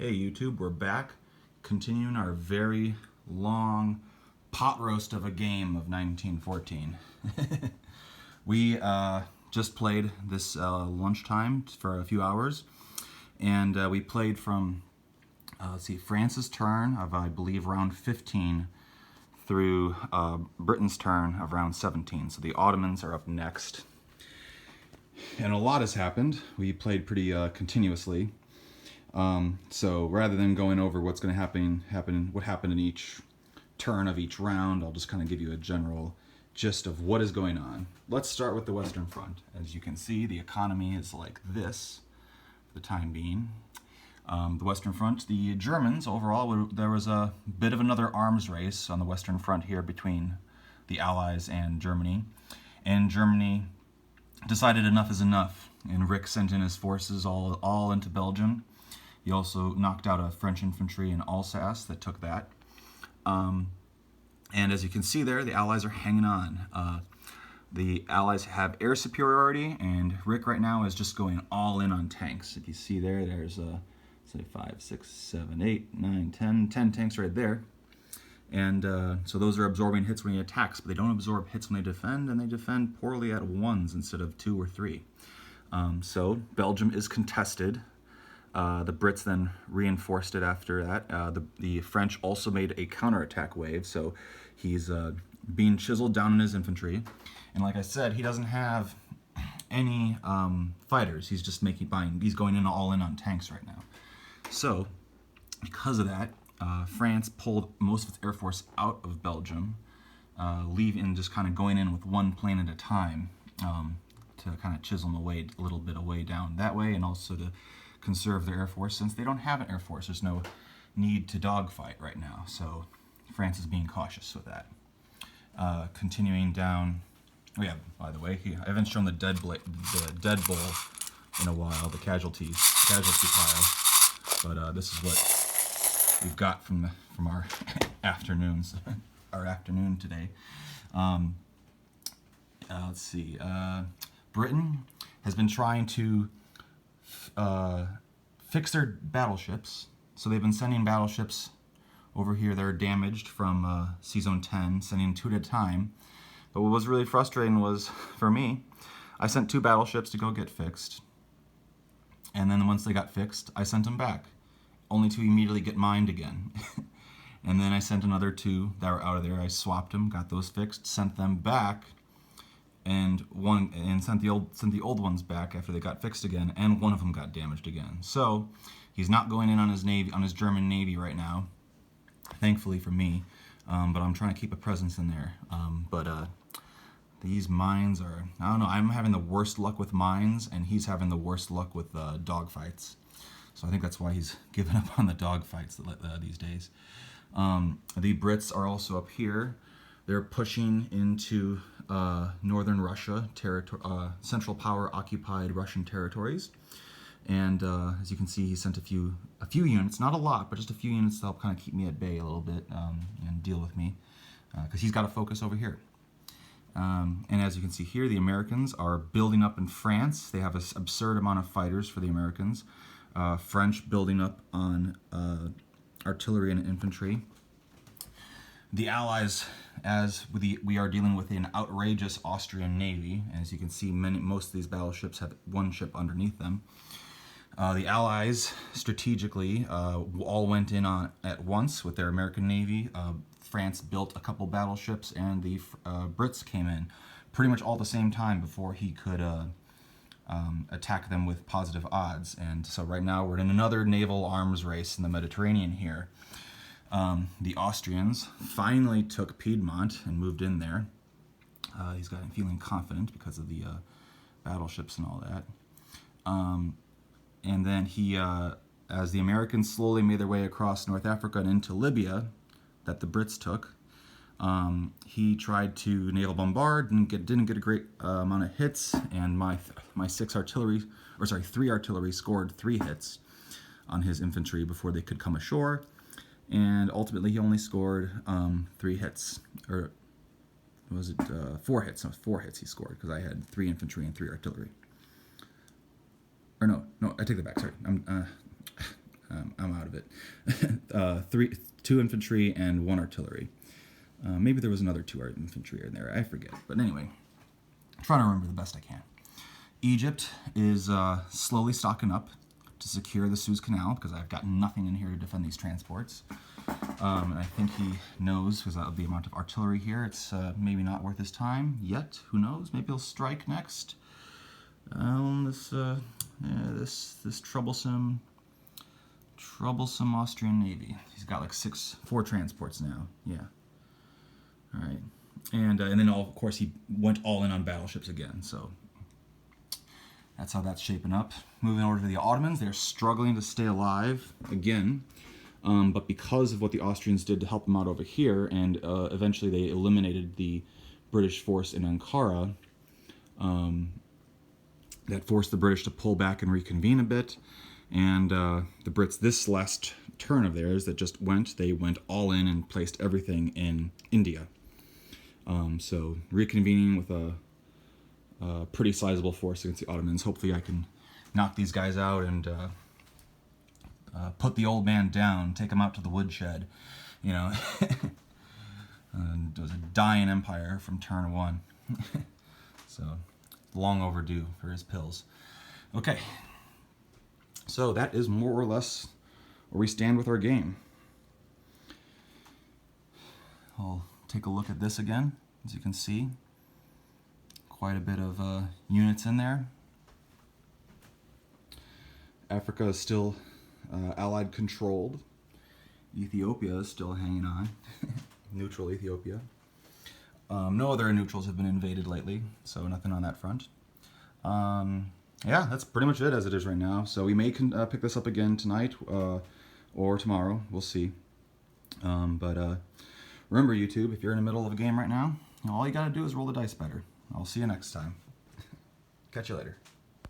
Hey YouTube, we're back, continuing our very long pot roast of a game of 1914. We just played this lunchtime for a few hours, and we played from, France's turn of, I believe, round 15 through Britain's turn of round 17. So the Ottomans are up next. And a lot has happened. We played pretty continuously. So rather than going over what's going to what happened in each turn of each round, I'll just kind of give you a general gist of what is going on. Let's start with the Western Front. As you can see, the economy is like this for the time being. The Western Front, the Germans overall, there was a bit of another arms race on the Western Front here between the Allies and Germany. And Germany decided enough is enough, and Rick sent in his forces all into Belgium. He also knocked out a French infantry in Alsace that took that. And as you can see there, the Allies are hanging on. The Allies have air superiority, and Rick right now is just going all in on tanks. If you see there, there's say 5, 6, 7, 8, 9, 10 tanks right there. And so those are absorbing hits when he attacks, but they don't absorb hits when they defend, and they defend poorly at ones instead of 2 or 3. So Belgium is contested. The Brits then reinforced it after that. The French also made a counterattack wave, so he's being chiseled down in his infantry. And like I said, he doesn't have any fighters. He's just he's going in all in on tanks right now. So because of that, France pulled most of its air force out of Belgium, just kind of going in with one plane at a time to kind of chisel them away a little bit away down that way, and also to conserve their air force since they don't have an air force. There's no need to dogfight right now, so France is being cautious with that. Continuing down, oh yeah, by the way, I haven't shown the dead bull in a while, the casualty pile, but this is what we've got from our afternoons, our afternoon today. Let's see. Britain has been trying to fix their battleships. So they've been sending battleships over here that are damaged from Sea Zone 10, sending 2 at a time. But what was really frustrating was, for me, I sent 2 battleships to go get fixed. And then once they got fixed, I sent them back, only to immediately get mined again. And then I sent another 2 that were out of there. I swapped them, got those fixed, sent them back, and sent the old ones back after they got fixed again, and one of them got damaged again. So he's not going in on his German Navy right now, thankfully for me. But I'm trying to keep a presence in there. These mines are, I don't know, I'm having the worst luck with mines, and he's having the worst luck with dogfights. So I think that's why he's given up on the dogfights these days. The Brits are also up here. They're pushing into northern Russia, Central Power occupied Russian territories. And as you can see, he sent a few units, not a lot, but just a few units to help kind of keep me at bay a little bit and deal with me, because he's got to focus over here. And as you can see here, the Americans are building up in France. They have an absurd amount of fighters for the Americans. French building up on artillery and infantry. The Allies, as we are dealing with an outrageous Austrian Navy. As you can see, most of these battleships have one ship underneath them. The Allies, strategically, all went in at once with their American Navy. France built a couple battleships, and the Brits came in pretty much all at the same time before he could attack them with positive odds. And so right now we're in another naval arms race in the Mediterranean here. The Austrians finally took Piedmont and moved in there. He's got him feeling confident because of the battleships and all that. And then as the Americans slowly made their way across North Africa and into Libya, that the Brits took, he tried to naval bombard, didn't get a great amount of hits, and my 3 artillery scored 3 hits on his infantry before they could come ashore. And ultimately he only scored 3 hits, or was it 4 hits? No, 4 hits he scored, because I had 3 infantry and 3 artillery. Or no, I take that back. Sorry, I'm come out of it. 2 infantry and 1 artillery. Maybe there was another 2 infantry in there. I forget. But anyway, I'm trying to remember the best I can. Egypt is slowly stocking up to secure the Suez Canal because I've got nothing in here to defend these transports. And I think he knows, because of the amount of artillery here, it's maybe not worth his time yet. Who knows? Maybe he'll strike next. This troublesome Austrian Navy. He's got like 4 transports now. Yeah. All right. And then of course he went all in on battleships again. So that's how that's shaping up. Moving over to the Ottomans, they're struggling to stay alive again. But because of what the Austrians did to help them out over here, and eventually they eliminated the British force in Ankara, that forced the British to pull back and reconvene a bit. And the Brits, this last turn of theirs that just went, they went all in and placed everything in India. So reconvening with a pretty sizable force against the Ottomans. Hopefully I can knock these guys out and put the old man down, take him out to the woodshed, you know. It was a dying empire from turn 1. So, long overdue for his pills. Okay, so that is more or less where we stand with our game. I'll take a look at this again. As you can see, quite a bit of units in there. Africa is still Allied controlled. Ethiopia is still hanging on. Neutral Ethiopia. No other neutrals have been invaded lately, so nothing on that front. Yeah, that's pretty much it as it is right now. So we may pick this up again tonight or tomorrow. We'll see. But remember, YouTube, if you're in the middle of a game right now, all you got to do is roll the dice better. I'll see you next time. Catch you later.